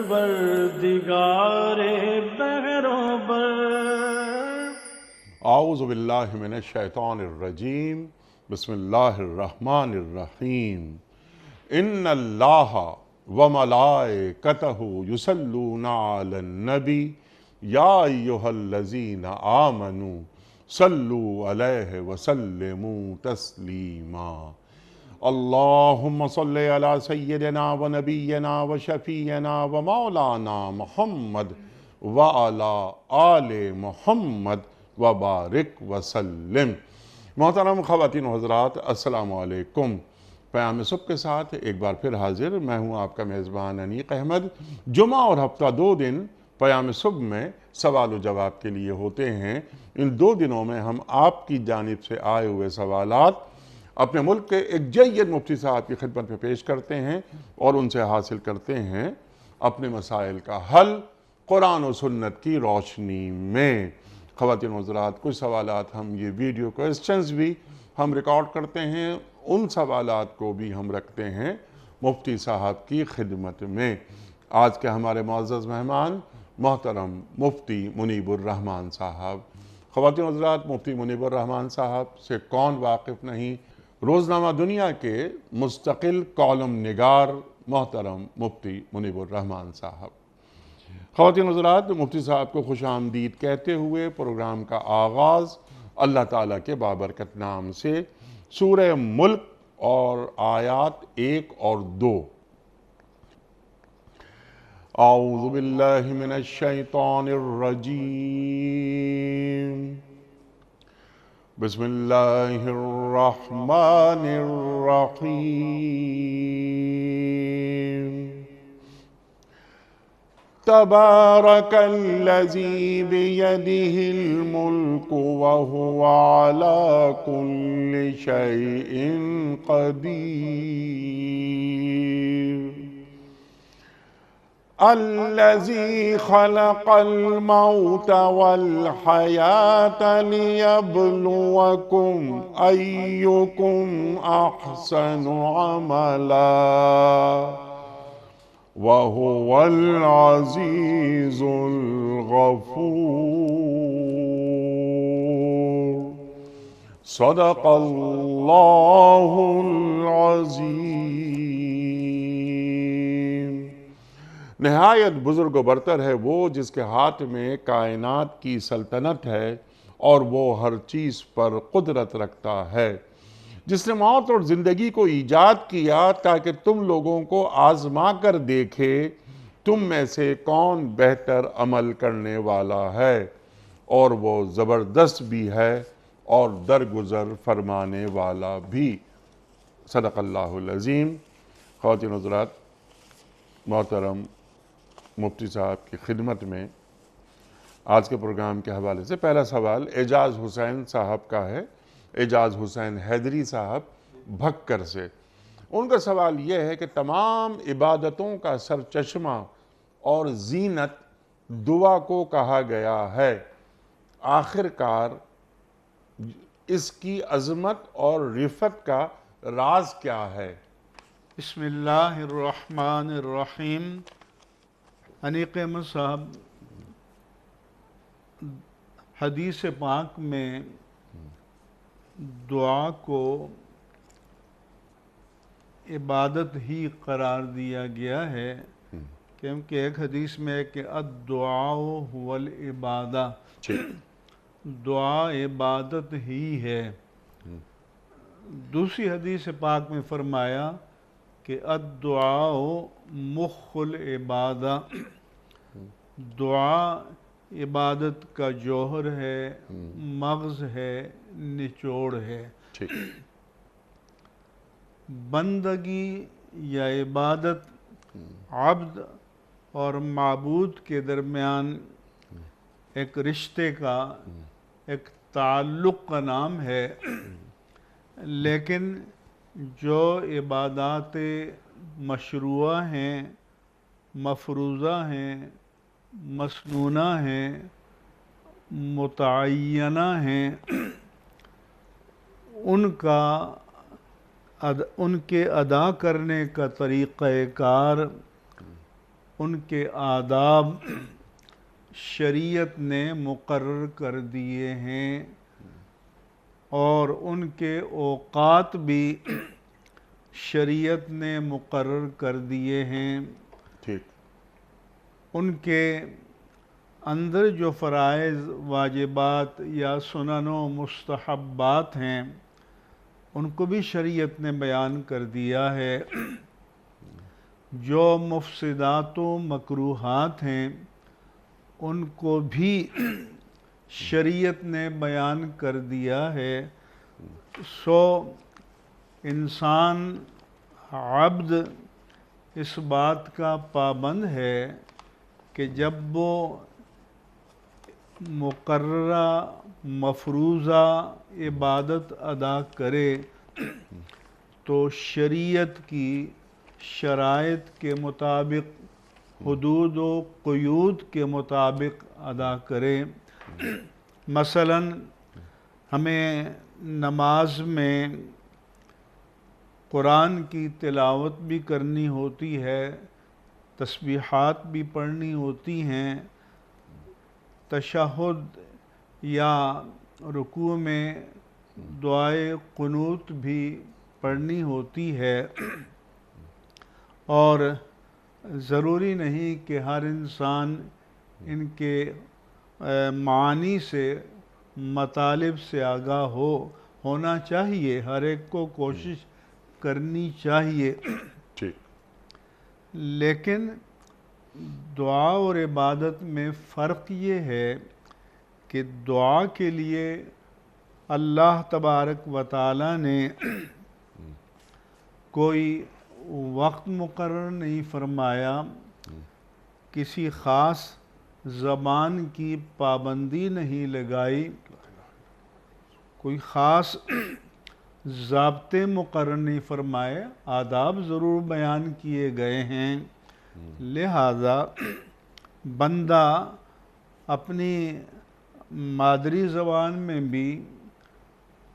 پروردگار بحروں پر۔ اعوذ باللہ من الشیطان الرجیم، بسم اللہ الرحمن الرحیم۔ ان اللہ وملائکتہ یصلون علی النبی یا ایہا الذین آمنوا صلوا علیہ وسلموا تسلیما۔ اللہم صلی علی سیدنا و نبینا و شفیعنا و مولانا محمد وعلی آل محمد وبارک وسلم۔ محترم خواتین و حضرات، السلام علیکم۔ پیام صبح کے ساتھ ایک بار پھر حاضر میں ہوں آپ کا میزبان انیق احمد۔ جمعہ اور ہفتہ 2 دن پیام صبح میں سوال و جواب کے لیے ہوتے ہیں۔ ان 2 دنوں میں ہم آپ کی جانب سے آئے ہوئے سوالات اپنے ملک کے ایک جید مفتی صاحب کی خدمت میں پیش کرتے ہیں اور ان سے حاصل کرتے ہیں اپنے مسائل کا حل قرآن و سنت کی روشنی میں۔ خواتین و حضرات، کچھ سوالات ہم یہ ویڈیو کوئسچنز بھی ہم ریکارڈ کرتے ہیں، ان سوالات کو بھی ہم رکھتے ہیں مفتی صاحب کی خدمت میں۔ آج کے ہمارے معزز مہمان محترم مفتی منیب الرحمان صاحب۔ خواتین و حضرات، مفتی منیب الرحمان صاحب سے کون واقف نہیں، روزنامہ دنیا کے مستقل کالم نگار محترم مفتی منیب الرحمان صاحب۔ خواتین و حضرات، مفتی صاحب کو خوش آمدید کہتے ہوئے پروگرام کا آغاز اللہ تعالیٰ کے بابرکت نام سے، سورہ ملک اور آیات 1 اور 2۔ اعوذ باللہ من الشیطان الرجیم، بسم اللہ الرحمن الرحیم۔ تبارک الذی بیدہ الملک وہو علی کل شیء قدیر، الذی خلق الموت والحیاة لیبلوکم ایکم احسن عملا وَهُوَ الْعَزِيزُ الْغَفُورُ۔ صدق اللہ العظیم۔ نہایت بزرگ و برتر ہے وہ جس کے ہاتھ میں کائنات کی سلطنت ہے اور وہ ہر چیز پر قدرت رکھتا ہے، جس نے موت اور زندگی کو ایجاد کیا تاکہ تم لوگوں کو آزما کر دیکھے تم میں سے کون بہتر عمل کرنے والا ہے، اور وہ زبردست بھی ہے اور درگزر فرمانے والا بھی۔ صدق اللہ العظیم۔ خواتین و حضرات، محترم مفتی صاحب کی خدمت میں آج کے پروگرام کے حوالے سے پہلا سوال اعجاز حسین صاحب کا ہے، اعجاز حسین حیدری صاحب بھکر سے۔ ان کا سوال یہ ہے کہ تمام عبادتوں کا سرچشمہ اور زینت دعا کو کہا گیا ہے، آخر کار اس کی عظمت اور رفعت کا راز کیا ہے؟ بسم اللہ الرحمن الرحیم۔ انیق احمد صاحب، حدیث پاک میں دعا کو عبادت ہی قرار دیا گیا ہے، کیونکہ ایک حدیث میں ہے کہ الدعاء هو العبادہ، دعا عبادت ہی ہے۔ دوسری حدیث پاک میں فرمایا کہ الدعاء مخ العبادہ، دعا عبادت کا جوہر ہے، مغز ہے، نچوڑ ہے۔ بندگی یا عبادت عبد اور معبود کے درمیان ایک رشتے کا، ایک تعلق کا نام ہے، لیکن جو عبادات مشروعہ ہیں، مفروضہ ہیں، مسنونہ ہیں، متعینہ ہیں، ان کے ادا کرنے کا طریقہ کار ان کے آداب شریعت نے مقرر کر دیے ہیں، اور ان کے اوقات بھی شریعت نے مقرر کر دیے ہیں۔ ٹھیک۔ ان کے اندر جو فرائض، واجبات یا سنن و مستحبات ہیں ان کو بھی شریعت نے بیان کر دیا ہے۔ جو مفسدات و مکروہات ہیں ان کو بھی شریعت نے بیان کر دیا ہے۔ سو انسان عبد اس بات کا پابند ہے کہ جب وہ مقررہ مفروضہ عبادت ادا کرے تو شریعت کی شرائط کے مطابق، حدود و قیود کے مطابق ادا کرے۔ مثلا ہمیں نماز میں قرآن کی تلاوت بھی کرنی ہوتی ہے، تسبیحات بھی پڑھنی ہوتی ہیں، تشہد یا رکوع میں دعائے قنوت بھی پڑھنی ہوتی ہے، اور ضروری نہیں کہ ہر انسان ان کے معانی سے، مطالب سے آگاہ ہونا چاہیے، ہر ایک کو کوشش کرنی چاہیے۔ لیکن دعا اور عبادت میں فرق یہ ہے کہ دعا کے لیے اللہ تبارک و تعالی نے کوئی وقت مقرر نہیں فرمایا، کسی خاص زبان کی پابندی نہیں لگائی، کوئی خاص ضابطے مقرر نہیں فرمائے، آداب ضرور بیان کیے گئے ہیں۔ لہذا بندہ اپنی مادری زبان میں بھی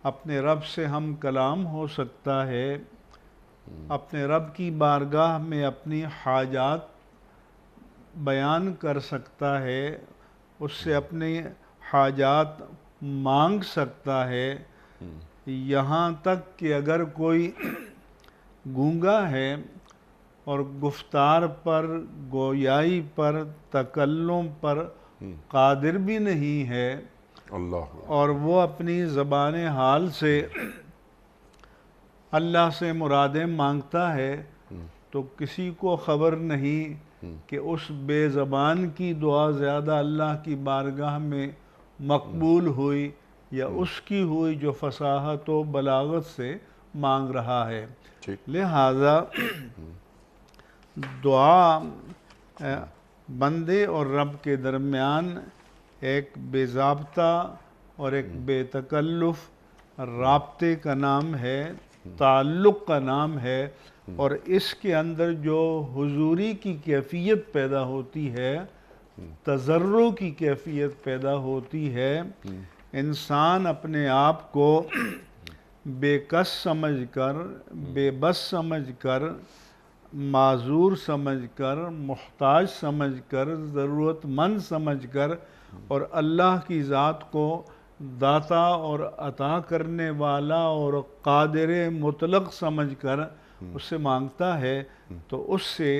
اپنے رب سے ہم کلام ہو سکتا ہے، اپنے رب کی بارگاہ میں اپنی حاجات بیان کر سکتا ہے، اس سے اپنی حاجات مانگ سکتا ہے۔ یہاں تک کہ اگر کوئی گونگا ہے اور گفتار پر، گویائی پر، تکلم پر قادر بھی نہیں ہے، اور وہ اپنی زبان حال سے اللہ سے مرادیں مانگتا ہے، تو کسی کو خبر نہیں کہ اس بے زبان کی دعا زیادہ اللہ کی بارگاہ میں مقبول ہوئی یا اس کی ہوئی جو فصاحت و بلاغت سے مانگ رہا ہے۔ لہذا دعا بندے اور رب کے درمیان ایک بے ضابطہ اور ایک بے تکلف رابطے کا نام ہے، تعلق کا نام ہے، اور اس کے اندر جو حضوری کی کیفیت پیدا ہوتی ہے، تضرع کی کیفیت پیدا ہوتی ہے، انسان اپنے آپ کو بے کس سمجھ کر، بے بس سمجھ کر، معذور سمجھ کر، محتاج سمجھ کر، ضرورت مند سمجھ کر، اور اللہ کی ذات کو داتا اور عطا کرنے والا اور قادر مطلق سمجھ کر اس سے مانگتا ہے، تو اس سے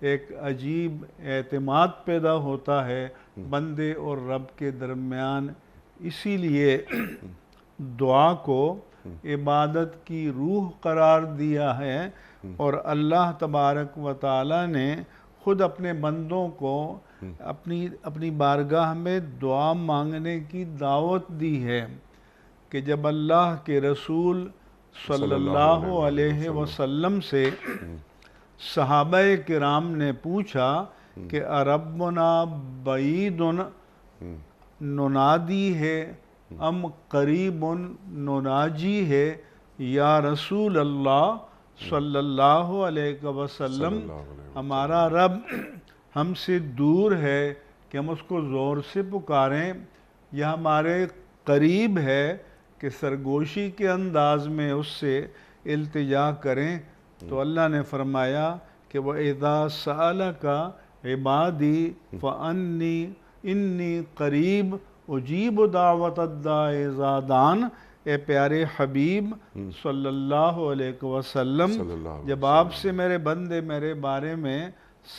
ایک عجیب اعتماد پیدا ہوتا ہے بندے اور رب کے درمیان۔ اسی لیے دعا کو عبادت کی روح قرار دیا ہے، اور اللہ تبارک و تعالی نے خود اپنے بندوں کو اپنی بارگاہ میں دعا مانگنے کی دعوت دی ہے، کہ جب اللہ کے رسول صلی اللہ علیہ وسلم سے صحابہ کرام نے پوچھا کہ اربنا بعید ننادی ہے ام قریب نناجی ہے یا رسول اللہ صلی اللہ علیہ وسلم، ہمارا رب ہم سے دور ہے کہ ہم اس کو زور سے پکاریں، یا ہمارے قریب ہے کہ سرگوشی کے انداز میں اس سے التجا کریں؟ تو اللہ نے فرمایا کہ وَإِذَا سَأَلَكَ عبادی فانی انی قریب اجیب دعوت الداع اذا دعان۔ اے پیارے حبیب صلی اللہ علیہ وسلم، جب آپ سے میرے بندے میرے بارے میں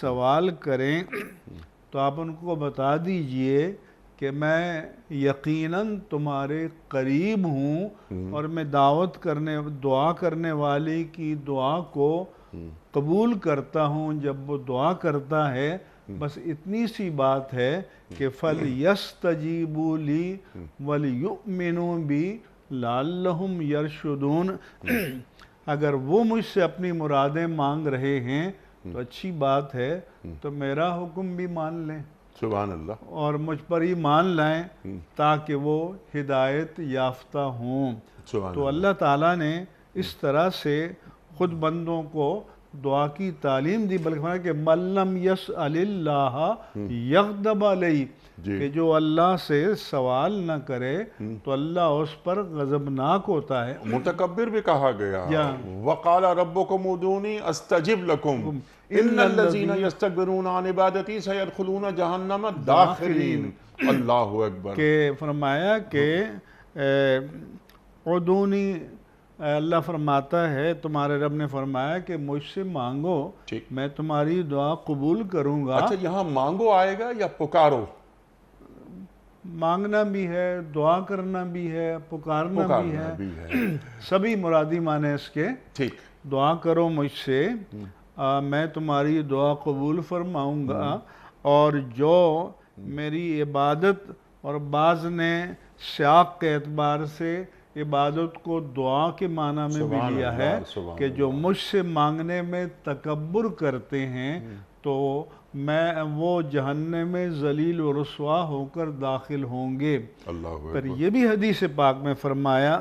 سوال کریں تو آپ ان کو بتا دیجئے کہ میں یقیناً تمہارے قریب ہوں، اور میں دعا کرنے والی کی دعا کو قبول کرتا ہوں جب وہ دعا کرتا ہے۔ بس اتنی سی بات ہے کہ فَلْيَسْتَجِيبُوا لِي وَلْيُؤْمِنُوا بِي لَعَلَّهُمْ يَرْشُدُونَ۔ اگر وہ مجھ سے اپنی مرادیں مانگ رہے ہیں تو اچھی بات ہے، تو میرا حکم بھی مان لیں سبحان اللہ، اور مجھ پر ہی مان لائیں تاکہ وہ ہدایت یافتہ ہوں۔ تو اللہ تعالیٰ نے اس طرح سے خود بندوں کو دعا کی تعلیم دی، بلکہ فرمایا کہ مَن لَّمْ يَسْأَلِ اللَّهَ يَغْضَبْ عَلَيْهِ، کہ جو اللہ سے سوال نہ کرے تو اللہ اس پر غضبناک ہوتا ہے۔ متکبر بھی کہا گیا، وَقَالَ رَبُّكُمْ ادْعُونِي أَسْتَجِبْ لَكُمْ إِنَّ الَّذِينَ يَسْتَكْبِرُونَ عَنْ عِبَادَتِي سَيَدْخُلُونَ جَهَنَّمَ دَاخِرِينَ۔ اللہ اکبر۔ کہ فرمایا کہ ادعونی، اللہ فرماتا ہے تمہارے رب نے فرمایا کہ مجھ سے مانگو میں تمہاری دعا قبول کروں گا۔ اچھا، یہاں مانگو آئے گا یا پکارو؟ مانگنا بھی ہے، دعا کرنا بھی ہے، پکارنا بھی ہے، سبھی مرادی معنی اس کے۔ ٹھیک، دعا کرو مجھ سے، میں تمہاری دعا قبول فرماؤں گا، اور جو میری عبادت، اور بعض نے سیاق کے اعتبار سے عبادت کو دعا کے معنی میں بھی لیا ہے کہ جو مجھ سے مانگنے میں تکبر کرتے ہیں تو وہ جہنم میں ذلیل و رسوا ہو کر داخل ہوں گے۔ پھر یہ بھی حدیث پاک میں فرمایا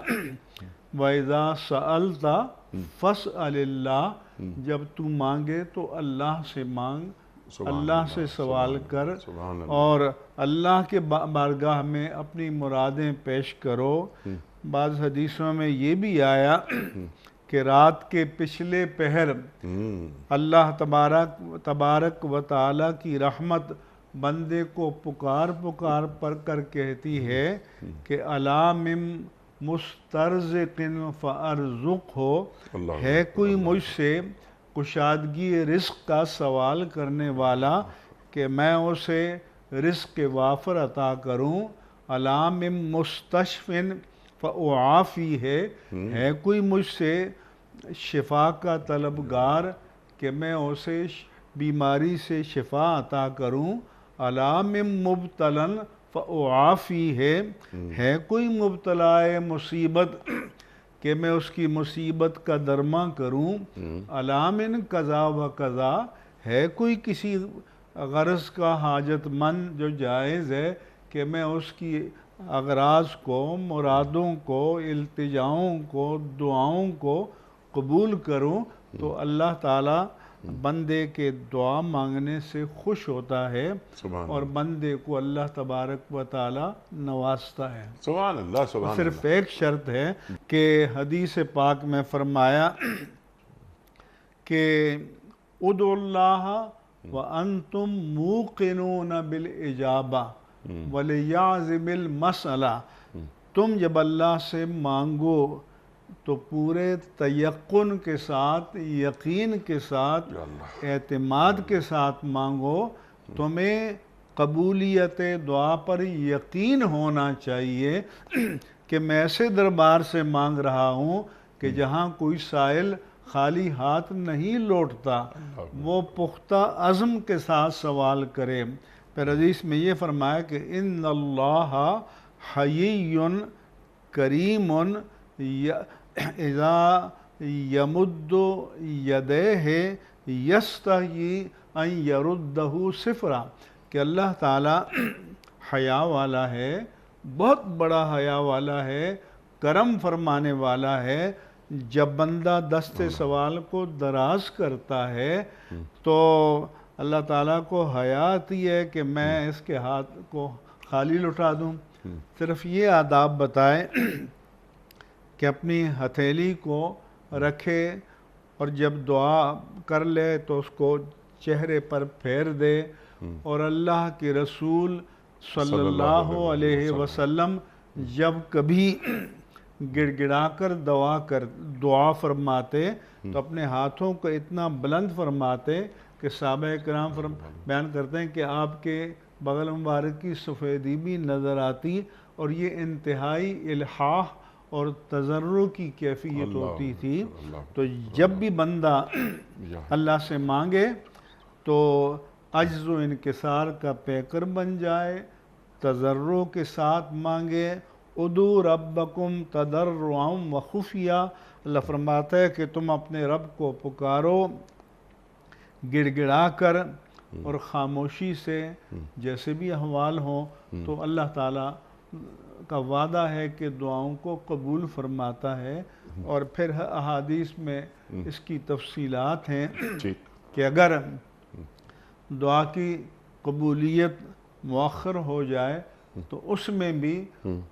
وَإِذَا سَأَلْتَ فَاسْأَلِ اللَّهِ، جب تو مانگے تو اللہ سے مانگ، اللہ سے سوال کر، اور اللہ کے بارگاہ میں اپنی مرادیں پیش کرو۔ بعض حدیثوں میں یہ بھی آیا کہ رات کے پچھلے پہر اللہ تبارک و تعالیٰ کی رحمت بندے کو پکار پر کر کہتی ہے کہ الا من مسترزق فارزقہ، ہے کوئی مجھ سے کشادگی رزق کا سوال کرنے والا کہ میں اسے رزق وافر عطا کروں۔ الا من مستشف فاعافی، ہے کوئی مجھ سے شفا کا طلبگار کہ میں اسے بیماری سے شفا عطا کروں۔ الا من مبتلا فاعافی، ہے کوئی مبتلا مصیبت کہ میں اس کی مصیبت کا درماں کروں۔ الا من قضا و قضا، ہے کوئی کسی غرض کا حاجت مند جو جائز ہے کہ میں اس کی اغراض کو، مرادوں کو، التجاؤں کو، دعاؤں کو قبول کروں۔ تو اللہ تعالیٰ بندے کے دعا مانگنے سے خوش ہوتا ہے اور بندے کو اللہ تبارک و تعالیٰ نوازتا ہے۔ سبحان اللہ، سبحان اللہ۔ صرف ایک شرط ہے کہ حدیث پاک میں فرمایا کہ ادعوا اللہ وانتم موقنون بالاجابہ ولیعظم المسئلہ، تم جب اللہ سے مانگو تو پورے تیقن کے ساتھ، یقین کے ساتھ، اعتماد کے ساتھ مانگو۔ تمہیں قبولیت دعا پر یقین ہونا چاہیے کہ میں ایسے دربار سے مانگ رہا ہوں کہ جہاں کوئی سائل خالی ہاتھ نہیں لوٹتا، وہ پختہ عزم کے ساتھ سوال کرے۔ پھر حدیث میں یہ فرمایا کہ ان اللہ حیی کریم اذا یمد یدیہ یستحیی ان یردہ صفرا، کہ اللہ تعالیٰ حیا والا ہے، بہت بڑا حیا والا ہے، کرم فرمانے والا ہے۔ جب بندہ دست سوال کو دراز کرتا ہے تو اللہ تعالیٰ کو حیا آتی ہے کہ میں اس کے ہاتھ کو خالی لٹا دوں۔ صرف یہ آداب بتائے کہ اپنی ہتھیلی کو رکھے اور جب دعا کر لے تو اس کو چہرے پر پھیر دے اور اللہ کے رسول صلی اللہ علیہ وسلم جب کبھی گڑ گڑا کر دعا فرماتے تو اپنے ہاتھوں کو اتنا بلند فرماتے کہ صحابہ کرام بیان کرتے ہیں کہ آپ کے بغل مبارک کی سفیدی بھی نظر آتی اور یہ انتہائی الحاح اور تضرع کی کیفیت ہوتی تھی۔ تو جب بھی بندہ اللہ سے مانگے تو عجز و انکسار کا پیکر بن جائے، تضرع کے ساتھ مانگے، ادعوا ربکم تضرعا وخفیا، اللہ فرماتا ہے کہ تم اپنے رب کو پکارو گڑ گڑا کر اور خاموشی سے، جیسے بھی احوال ہوں، تو اللہ تعالیٰ کا وعدہ ہے کہ دعاؤں کو قبول فرماتا ہے۔ اور پھر احادیث میں اس کی تفصیلات ہیں کہ اگر دعا کی قبولیت مؤخر ہو جائے تو اس میں بھی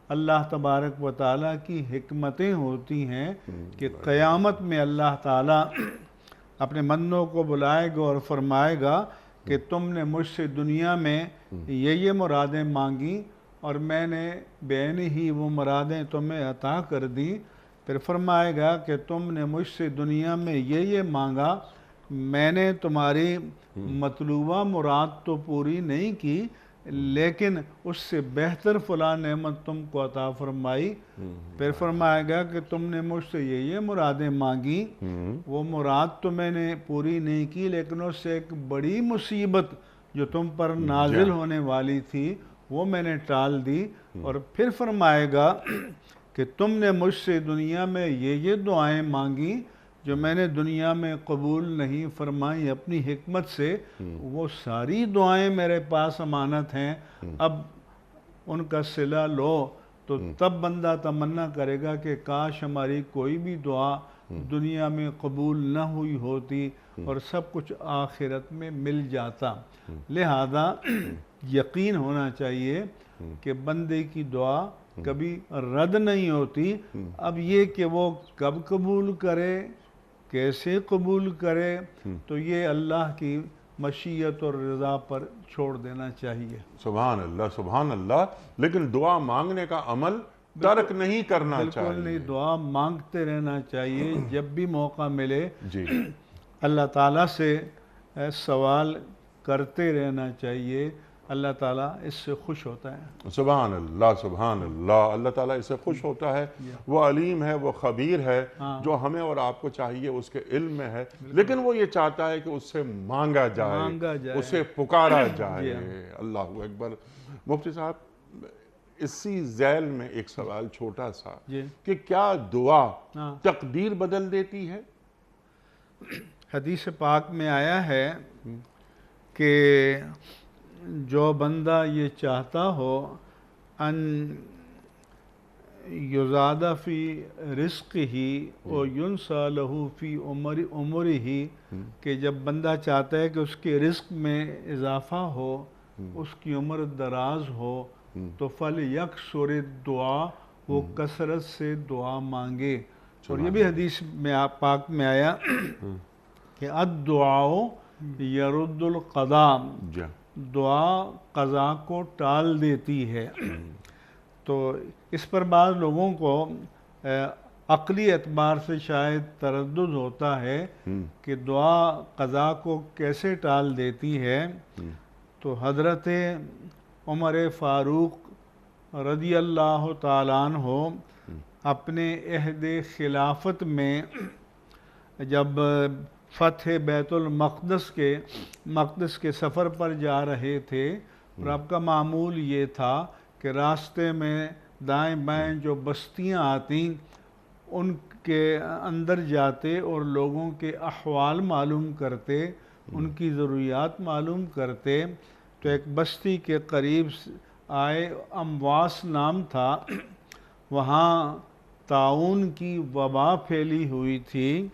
اللہ تبارک و تعالیٰ کی حکمتیں ہوتی ہیں کہ قیامت میں اللہ تعالیٰ اپنے بندوں کو بلائے گا اور فرمائے گا کہ تم نے مجھ سے دنیا میں یہ مرادیں مانگی اور میں نے بعین ہی وہ مرادیں تمہیں عطا کر دی۔ پھر فرمائے گا کہ تم نے مجھ سے دنیا میں یہ مانگا، میں نے تمہاری مطلوبہ مراد تو پوری نہیں کی لیکن اس سے بہتر فلاں نعمت تم کو عطا فرمائی۔ پھر فرمائے گا کہ تم نے مجھ سے یہ مرادیں مانگی، وہ مراد تو میں نے پوری نہیں کی لیکن اس سے ایک بڑی مصیبت جو تم پر نازل ہونے والی تھی وہ میں نے ٹال دی۔ اور پھر فرمائے گا کہ تم نے مجھ سے دنیا میں یہ دعائیں مانگی جو میں نے دنیا میں قبول نہیں فرمائی اپنی حکمت سے، وہ ساری دعائیں میرے پاس امانت ہیں، اب ان کا صلہ لو۔ تو تب بندہ تمنا کرے گا کہ کاش ہماری کوئی بھی دعا دنیا میں قبول نہ ہوئی ہوتی اور سب کچھ آخرت میں مل جاتا۔ لہذا یقین ہونا چاہیے کہ بندے کی دعا کبھی رد نہیں ہوتی۔ اب یہ کہ وہ کب قبول کرے، کیسے قبول کرے، تو یہ اللہ کی مشیت اور رضا پر چھوڑ دینا چاہیے۔ سبحان اللہ، سبحان اللہ۔ لیکن دعا مانگنے کا عمل ترک نہیں کرنا چاہیے۔ بالکل نہیں، دعا مانگتے رہنا چاہیے، جب بھی موقع ملے جی اللہ تعالیٰ سے سوال کرتے رہنا چاہیے، اللہ تعالیٰ اس سے خوش ہوتا ہے۔ سبحان اللہ، سبحان اللہ۔ اللہ تعالیٰ اس سے خوش ہوتا ہے، وہ علیم ہے، وہ خبیر ہے، جو ہمیں اور آپ کو چاہیے اس کے علم میں ہے، لیکن وہ یہ چاہتا ہے کہ اس سے مانگا جائے، اس سے پکارا جائے۔ اللہ اکبر۔ مفتی صاحب، اسی ذیل میں ایک سوال چھوٹا سا کہ کیا دعا تقدیر بدل دیتی ہے؟ حدیث پاک میں آیا ہے کہ جو بندہ یہ چاہتا ہو ان یزاد فی رزق ہی و ینسا لہ فی عمر ہی، کہ جب بندہ چاہتا ہے کہ اس کے رزق میں اضافہ ہو، اس کی عمر دراز ہو، تو فَلْيَكْثُرِ الدُّعَاء، وہ کثرت سے دعا مانگے۔ اور یہ بھی حدیث میں پاک میں آیا کہ الدعاء یرد القضاء، دعا قضا کو ٹال دیتی ہے۔ تو اس پر بعض لوگوں کو عقلی اعتبار سے شاید تردد ہوتا ہے کہ دعا قضا کو کیسے ٹال دیتی ہے۔ تو حضرت عمر فاروق رضی اللہ تعالیٰ عنہ اپنے عہد خلافت میں جب فتح بیت المقدس کے سفر پر جا رہے تھے، اور آپ کا معمول یہ تھا کہ راستے میں دائیں بائیں جو بستیاں آتیں ان کے اندر جاتے اور لوگوں کے احوال معلوم کرتے، ان کی ضروریات معلوم کرتے۔ تو ایک بستی کے قریب آئے، امواس نام تھا، وہاں طاعون کی وبا پھیلی ہوئی تھی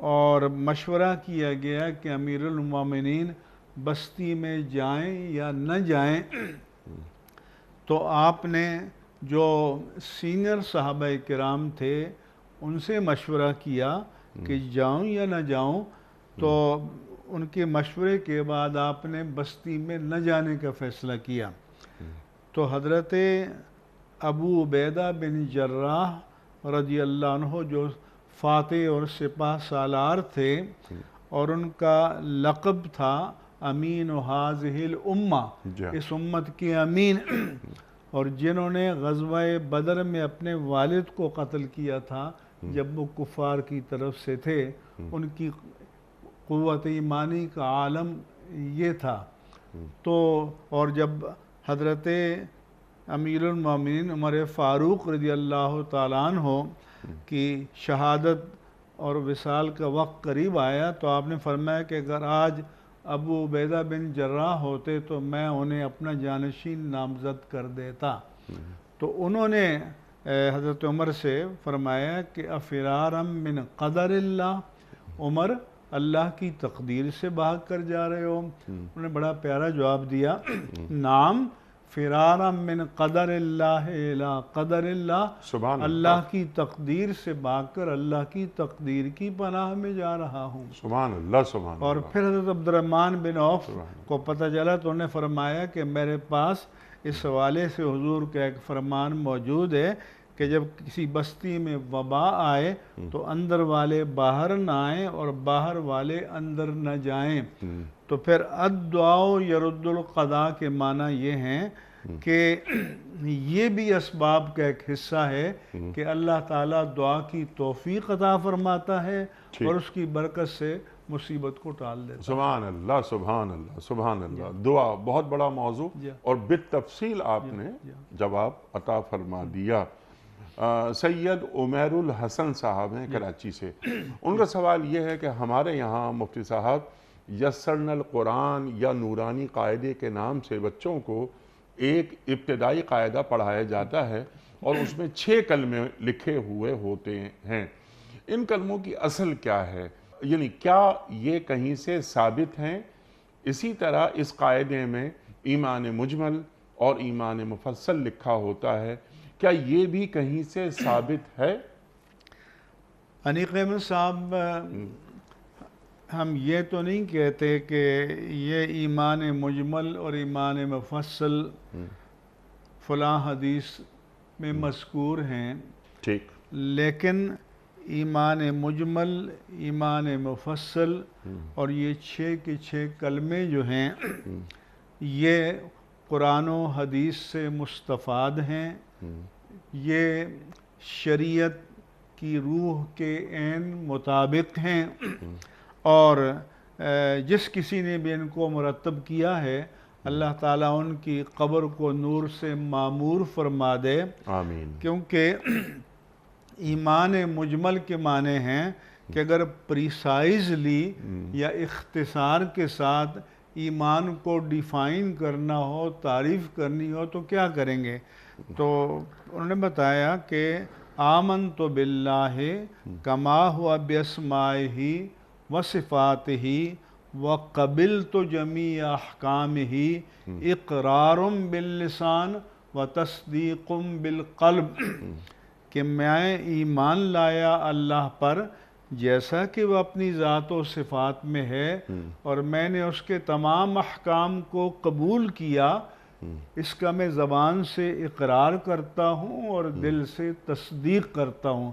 اور مشورہ کیا گیا کہ امیر المومنین بستی میں جائیں یا نہ جائیں۔ تو آپ نے جو سینئر صحابہ کرام تھے ان سے مشورہ کیا کہ جاؤں یا نہ جاؤں۔ تو ان کے مشورے کے بعد آپ نے بستی میں نہ جانے کا فیصلہ کیا، تو حضرت ابو عبیدہ بن جراح رضی اللہ عنہ جو فاتح اور سپاہ سالار تھے اور ان کا لقب تھا امین و حاضح الامہ، اس امت کے امین، اور جنہوں نے غزوہ بدر میں اپنے والد کو قتل کیا تھا جب وہ کفار کی طرف سے تھے، ان کی قوت ایمانی کا عالم یہ تھا۔ تو اور جب حضرت امیر المومنین عمر فاروق رضی اللہ تعالیٰ عنہ کی شہادت اور وصال کا وقت قریب آیا تو آپ نے فرمایا کہ اگر آج ابو عبیدہ بن جراح ہوتے تو میں انہیں اپنا جانشین نامزد کر دیتا۔ تو انہوں نے حضرت عمر سے فرمایا کہ افرارم من قدر اللہ، عمر اللہ کی تقدیر سے بھاگ کر جا رہے ہو؟ انہوں نے بڑا پیارا جواب دیا، نام فرارم من قدر اللہ الی قدر اللہ، اللہ کی تقدیر سے بھاگ کر اللہ کی تقدیر کی پناہ میں جا رہا ہوں۔ سبحان اللہ، سبحان اللہ۔ اور پھر حضرت عبد الرحمن بن عوف کو پتہ چلا تو انہوں نے فرمایا کہ میرے پاس اس حوالے سے حضور کا ایک فرمان موجود ہے کہ جب کسی بستی میں وبا آئے تو اندر والے باہر نہ آئیں اور باہر والے اندر نہ جائیں۔ تو پھر الدعاء یرد القضاء کے معنی یہ ہیں کہ یہ بھی اسباب کا ایک حصہ ہے کہ اللہ تعالیٰ دعا کی توفیق عطا فرماتا ہے اور اس کی برکت سے مصیبت کو ٹال دیتا ہے۔ سبحان اللہ، سبحان اللہ، سبحان اللہ۔ دعا بہت بڑا موضوع اور بالتفصیل آپ نے جواب عطا فرما دیا۔ سید عمیر الحسن صاحب ہیں کراچی سے، ان کا سوال یہ ہے کہ ہمارے یہاں مفتی صاحب یسرنا القرآن یا نورانی قاعدے کے نام سے بچوں کو ایک ابتدائی قاعدہ پڑھایا جاتا ہے اور اس میں 6 کلمے لکھے ہوئے ہوتے ہیں، ان کلموں کی اصل کیا ہے؟ یعنی کیا یہ کہیں سے ثابت ہیں؟ اسی طرح اس قاعدے میں ایمان مجمل اور ایمان مفصل لکھا ہوتا ہے، کیا یہ بھی کہیں سے ثابت ہے؟ انیق احمد صاحب، ہم یہ تو نہیں کہتے کہ یہ ایمان مجمل اور ایمان مفصل فلاں حدیث میں مذکور ہیں، ٹھیک، لیکن ایمان مجمل، ایمان مفصل اور یہ 6 کے 6 کلمے جو ہیں یہ قرآن و حدیث سے مستفاد ہیں، یہ شریعت کی روح کے عین مطابق ہیں، اور جس کسی نے بھی ان کو مرتب کیا ہے اللہ تعالیٰ ان کی قبر کو نور سے معمور فرما دے، آمین۔ کیونکہ ایمان مجمل کے معنی ہیں کہ اگر پریسائزلی یا اختصار کے ساتھ ایمان کو ڈیفائن کرنا ہو، تعریف کرنی ہو تو کیا کریں گے؟ تو انہوں نے بتایا کہ آمنت باللہ کما ہوا باسمائہ وصفاتہ وقبلت جمیع احکامہ اقرار باللسان وتصدیق بالقلب، کہ میں ایمان لایا اللہ پر جیسا کہ وہ اپنی ذات و صفات میں ہے، اور میں نے اس کے تمام احکام کو قبول کیا، اس کا میں زبان سے اقرار کرتا ہوں اور دل سے تصدیق کرتا ہوں۔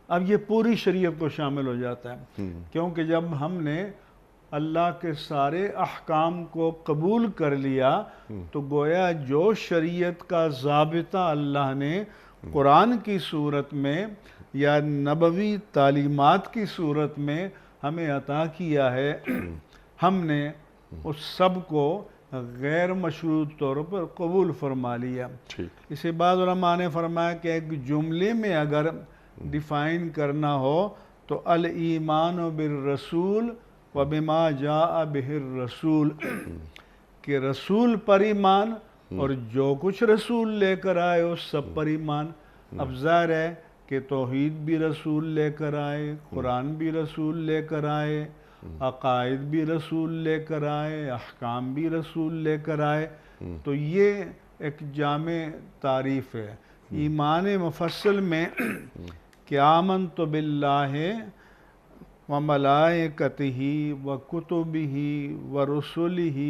اب یہ پوری شریعت کو شامل ہو جاتا ہے، کیونکہ جب ہم نے اللہ کے سارے احکام کو قبول کر لیا تو گویا جو شریعت کا ضابطہ اللہ نے قرآن کی صورت میں یا نبوی تعلیمات کی صورت میں ہمیں عطا کیا ہے، ہم نے اس سب کو غیر مشروط طور پر قبول فرما لیا۔ اسے بعض علماء نے فرمایا کہ ایک جملے میں اگر ڈیفائن کرنا ہو تو الایمان بالرسول وبما جاء بہ الرسول، کہ رسول پر ایمان اور جو کچھ رسول لے کر آئے اس سب پر ایمان۔ اب ظاہر ہے کہ توحید بھی رسول لے کر آئے، قرآن بھی رسول لے کر آئے، عقائد بھی رسول لے کر آئے، احکام بھی رسول لے کر آئے، تو یہ ایک جامع تعریف ہے۔ ایمان مفصل میں کہ آمنت باللہ وملائکتہ وکتبہ ورسلہ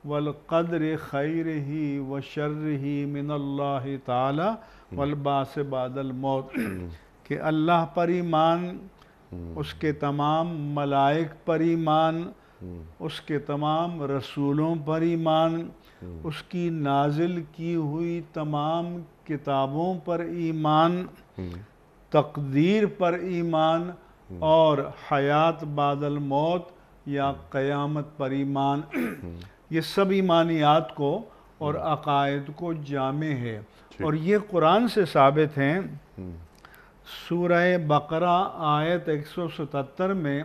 والقدر خیرہ وشرہ من اللہ تعالی والبعث بعد الموت، کہ اللہ پر ایمان، اس کے تمام ملائک پر ایمان، اس کے تمام رسولوں پر ایمان، اس کی نازل کی ہوئی تمام کتابوں پر ایمان، تقدیر پر ایمان، اور حیات بعد الموت یا قیامت پر ایمان۔ یہ سب ایمانیات کو اور عقائد کو جامع ہے، اور یہ قرآن سے ثابت ہیں۔ سورہ بقرہ آیت 177 میں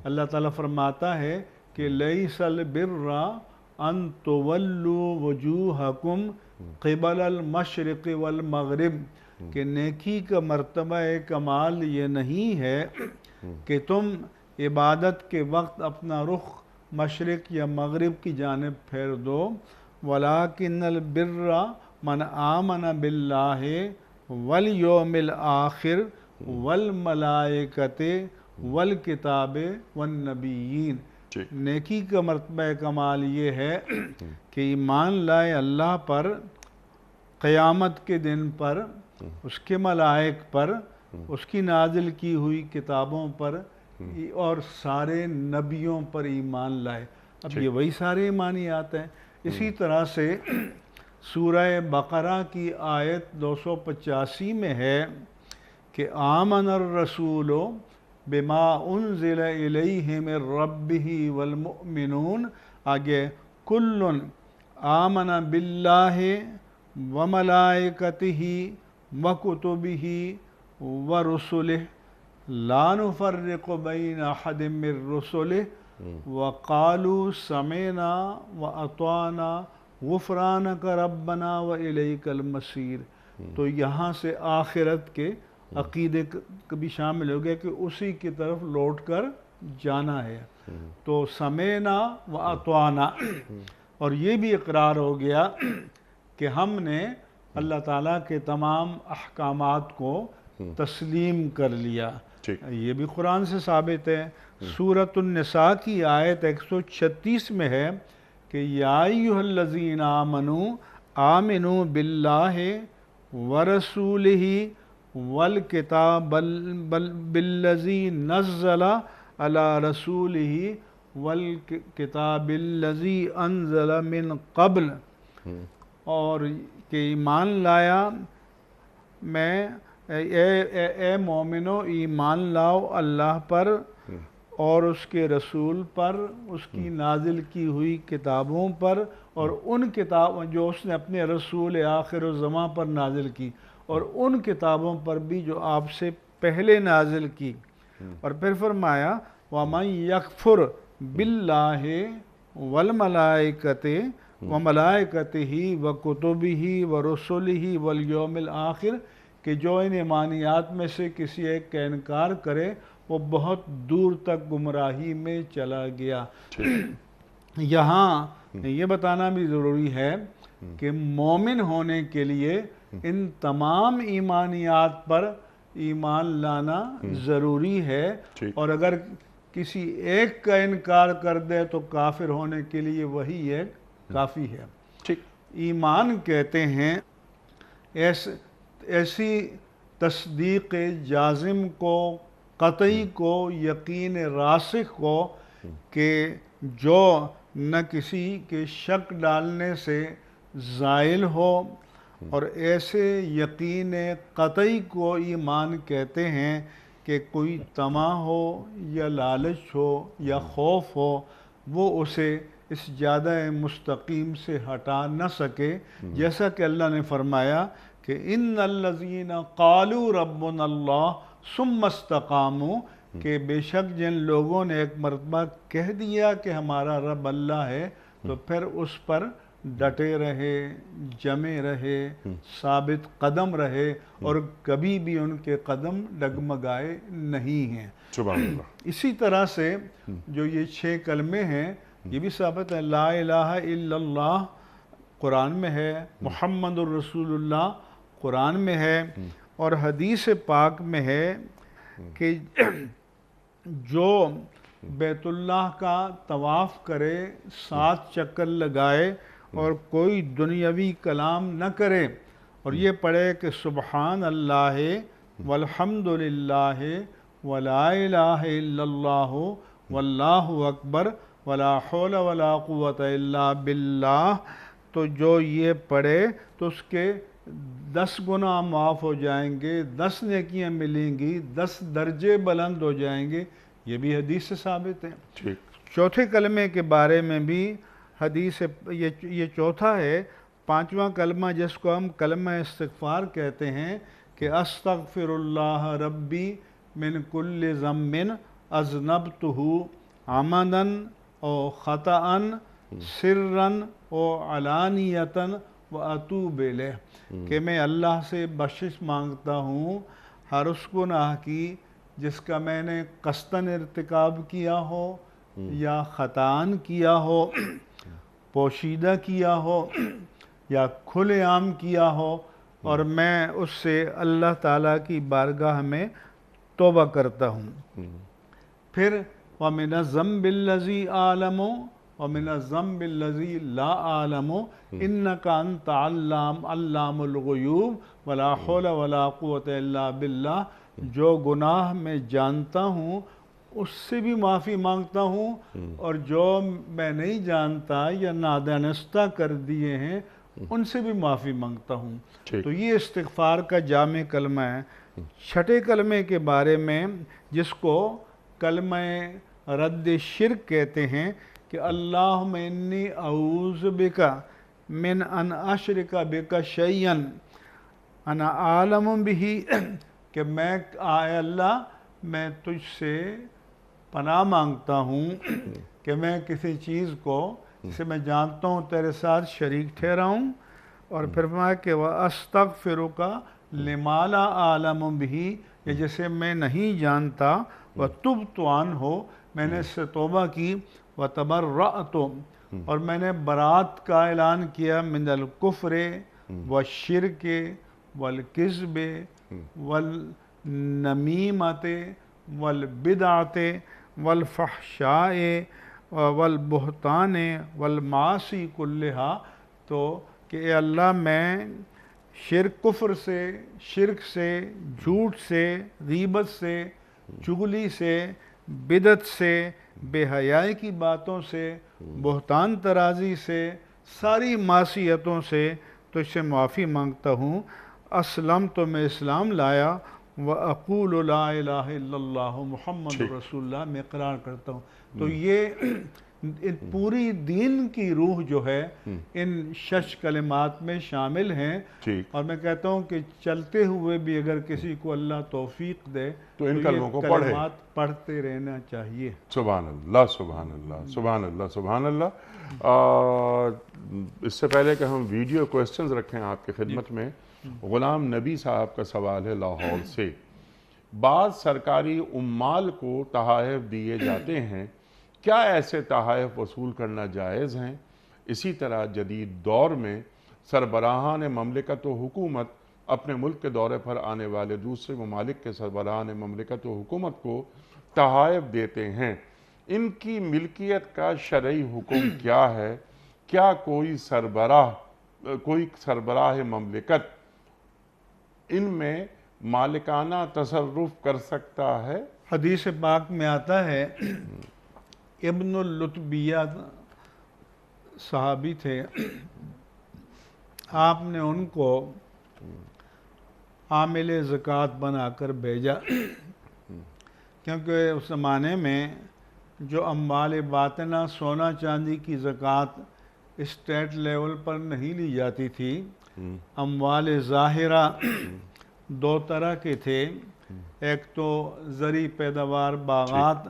اللہ تعالیٰ فرماتا ہے کہ لیس البر ان تولوا وجوہکم قبل المشرق والمغرب، کہ نیکی کا مرتبہ کمال یہ نہیں ہے کہ تم عبادت کے وقت اپنا رخ مشرق یا مغرب کی جانب پھیر دو، ولیکن البر من آمن باللہ والیوم الآخر والملائکۃ والکتاب والنبیین۔ نیکی کا مرتبہ کمال یہ ہے کہ ایمان لائے اللہ پر، قیامت کے دن پر، اس کے ملائک پر، اس کی نازل کی ہوئی کتابوں پر، اور سارے نبیوں پر ایمان لائے۔ اب یہ وہی سارے ایمانیات ہیں۔ اسی طرح سے سورہ بقرہ کی آیت 285 میں ہے کہ آمن الرسول بما انزل الیہ من ربہ والمؤمنون، آگے کل آمن باللہ وملائکتہ وکتبہ ورسلہ لا نفرق بین احد من رسلہ وقالوا سمعنا واطعنا غفرانک ربنا والیک المصیر۔ تو یہاں سے آخرت کے عقیدے بھی شامل ہو گیا کہ اسی کی طرف لوٹ کر جانا ہے۔ تو سمعنا واطعنا، اور یہ بھی اقرار ہو گیا کہ ہم نے اللہ تعالیٰ کے تمام احکامات کو تسلیم کر لیا۔ یہ بھی قرآن سے ثابت ہے۔ سورۃ النساء کی آیت 136 میں ہے کہ یا ایھا الذین آمنوا آمنوا باللہ ورسولہ والکتاب بالذی نزل علی رسولہ والکتاب الذی انزل من قبل، اور کہ ایمان لایا میں، اے مومنو ایمان لاؤ اللہ پر اور اس کے رسول پر، اس کی نازل کی ہوئی کتابوں پر، اور ان کتابوں جو اس نے اپنے رسول آخر الزماں پر نازل کی، اور ان کتابوں پر بھی جو آپ سے پہلے نازل کی۔ اور پھر فرمایا وَمَن يَكْفُرْ بِاللَّهِ وَالْمَلَائِكَةِ وَمَلَائِكَتِهِ وَكُتُبِهِ وَرُسُلِهِ وَالْيَوْمِ الْآخِرِ، کہ جو ان ایمانیات میں سے کسی ایک کا انکار کرے وہ بہت دور تک گمراہی میں چلا گیا۔ یہاں یہ بتانا بھی ضروری ہے کہ مومن ہونے کے لیے ان تمام ایمانیات پر ایمان لانا ضروری ہے، اور اگر کسی ایک کا انکار کر دے تو کافر ہونے کے لیے وہی ایک کافی ہے۔ ایمان کہتے ہیں ایسی تصدیق جازم کو، قطعی کو، یقین راسخ کو کہ جو نہ کسی کے شک ڈالنے سے زائل ہو، اور ایسے یقین قطعی کو ایمان کہتے ہیں کہ کوئی طمع ہو یا لالچ ہو یا خوف ہو وہ اسے اس جادہ مستقیم سے ہٹا نہ سکے، جیسا کہ اللہ نے فرمایا کہ ان الذین قالوا ربنا اللہ ثم استقاموا، کہ بے شک جن لوگوں نے ایک مرتبہ کہہ دیا کہ ہمارا رب اللہ ہے تو پھر اس پر ڈٹے رہے، جمے رہے، ثابت قدم رہے، اور کبھی بھی ان کے قدم ڈگمگائے نہیں ہیں۔ سبحان اللہ۔ اسی طرح سے جو یہ 6 کلمے ہیں یہ بھی ثابت ہے۔ لا الہ الا اللہ قرآن میں ہے، محمد الرسول اللہ قرآن میں ہے، اور حدیث پاک میں ہے کہ جو بیت اللہ کا طواف کرے 7 چکر لگائے اور کوئی دنیاوی کلام نہ کرے اور یہ پڑھے کہ سبحان اللہ والحمد للہ ولا الہ الا اللہ واللہ اکبر ولا حول ولا قوت الا باللہ، تو جو یہ پڑھے تو اس کے 10 گناہ معاف ہو جائیں گے، 10 نیکیاں ملیں گی، 10 درجے بلند ہو جائیں گے۔ یہ بھی حدیث سے ثابت ہے۔ ٹھیک، چوتھے کلمے کے بارے میں بھی حدیث، یہ چوتھا ہے۔ 5واں کلمہ جس کو ہم کلمہ استغفار کہتے ہیں کہ استغفر اللہ ربی من کل ذنب اذنبتہ عمدا او خطأ سرا او علانیتا واتوب الیہ، کہ میں اللہ سے بخشش مانگتا ہوں ہر اس گناہ کی جس کا میں نے قصداً ارتکاب کیا ہو یا خطاً کیا ہو، پوشیدہ کیا ہو یا کھلے عام کیا ہو، اور میں اس سے اللہ تعالیٰ کی بارگاہ میں توبہ کرتا ہوں۔ پھر وَمِنَ الذَّنبِ الَّذِي أَعْلَمُ وَمِنَ الذَّنبِ الَّذِي لَا أَعْلَمُ إِنَّكَ أَنْتَ عَلَّامُ الْغُیُوبِ وَلَا حَوْلَ وَلَا قُوَّةَ إِلَّا بِاللَّہ، جو گناہ میں جانتا ہوں اس سے بھی معافی مانگتا ہوں، اور جو میں نہیں جانتا یا نادانستہ کر دیے ہیں ان سے بھی معافی مانگتا ہوں۔ تو یہ استغفار کا جامع کلمہ ہے۔ چھٹے کلمے کے بارے میں جس کو کلمہ رد شرک کہتے ہیں کہ اللہم انی اعوذ بک من ان اشرک بک شیئا انا عالم بہ، کہ میں اے اللہ میں تجھ سے پناہ مانگتا ہوں کہ میں کسی چیز کو جسے میں جانتا ہوں تیرے ساتھ شریک ٹھہراؤں، اور پھر فرمایا کہ وَأَسْتَغْفِرُكَ لِمَا لَا أَعْلَمُ بِهِ، کہ جسے میں نہیں جانتا، وَتُبْتُ عَنْهُ، میں نے اس سے توبہ کی، وَتَبَرَّأْتُ، اور میں نے برات کا اعلان کیا، من الکفر والشرک والکذب والنمیمت والبدعت والفحشاء والبہتان والمعاصی کلہا، تو کہ اے اللہ میں کفر سے، شرک سے، جھوٹ سے، غیبت سے، چغلی سے، بدعت سے، بے حیائی کی باتوں سے، بہتان ترازی سے، ساری معصیتوں سے تو اس سے معافی مانگتا ہوں۔ اسلم، تو میں اسلام لایا، وَأَقُولُ لَا إِلَٰهَ إِلَّا اللَّهُ محمد رسول اللہ، میں اقرار کرتا ہوں۔ تو یہ پوری دین کی روح جو ہے ان 6 کلمات میں شامل ہیں، اور میں کہتا ہوں کہ چلتے ہوئے بھی اگر کسی کو اللہ توفیق دے تو ان کلموں کو کلمات پڑھتے رہنا چاہیے۔ سبحان اللہ، سبحان اللہ، سبحان اللہ، سبحان اللہ۔ اس سے پہلے کہ ہم ویڈیو کوئسچنز رکھیں آپ کی خدمت میں، غلام نبی صاحب کا سوال ہے لاہور سے۔ بعض سرکاری عمال کو تحائف دیے جاتے ہیں، کیا ایسے تحائف وصول کرنا جائز ہیں؟ اسی طرح جدید دور میں سربراہان مملکت و حکومت اپنے ملک کے دورے پر آنے والے دوسرے ممالک کے سربراہان مملکت و حکومت کو تحائف دیتے ہیں، ان کی ملکیت کا شرعی حکم کیا ہے؟ کیا کوئی سربراہ مملکت ان میں مالکانہ تصرف کر سکتا ہے؟ حدیث پاک میں آتا ہے، ابن اللتبیہ صحابی تھے، آپ نے ان کو عامل زکوٰۃ بنا کر بھیجا، کیونکہ اس زمانے میں جو اموال باطنہ سونا چاندی کی زکوٰۃ اسٹیٹ لیول پر نہیں لی جاتی تھی، اموال ظاہرہ 2 طرح کے تھے، ایک تو زرعی پیداوار باغات،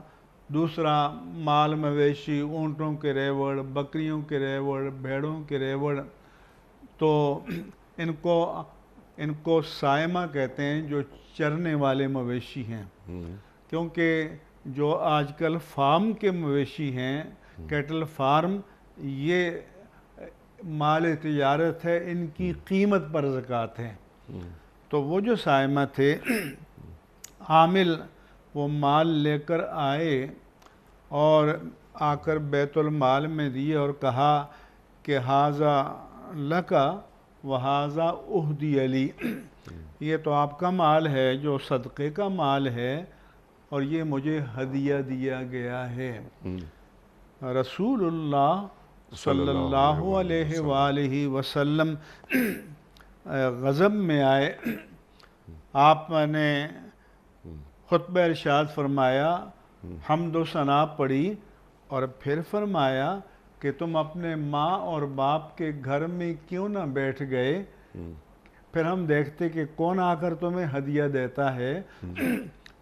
دوسرا مال مویشی، اونٹوں کے ریوڑ، بکریوں کے ریوڑ، بھیڑوں کے ریوڑ، تو ان کو سائمہ کہتے ہیں، جو چرنے والے مویشی ہیں، کیونکہ جو آج کل فارم کے مویشی ہیں، کیٹل فارم، یہ مال تجارت ہے، ان کی قیمت پر زکوٰۃ ہے۔ تو وہ جو سائمہ تھے، عامل وہ مال لے کر آئے اور آ کر بیت المال میں دیے اور کہا کہ ھذا لکا وھذا اہدی لی، یہ تو آپ کا مال ہے جو صدقے کا مال ہے اور یہ مجھے ہدیہ دیا گیا ہے۔ رسول اللہ صلی اللہ علیہ وآلہ وسلم غضب میں آئے، آپ نے خطبہ ارشاد فرمایا، حمد و ثنا پڑھی اور پھر فرمایا کہ تم اپنے ماں اور باپ کے گھر میں کیوں نہ بیٹھ گئے، پھر ہم دیکھتے کہ کون آ کر تمہیں ہدیہ دیتا ہے،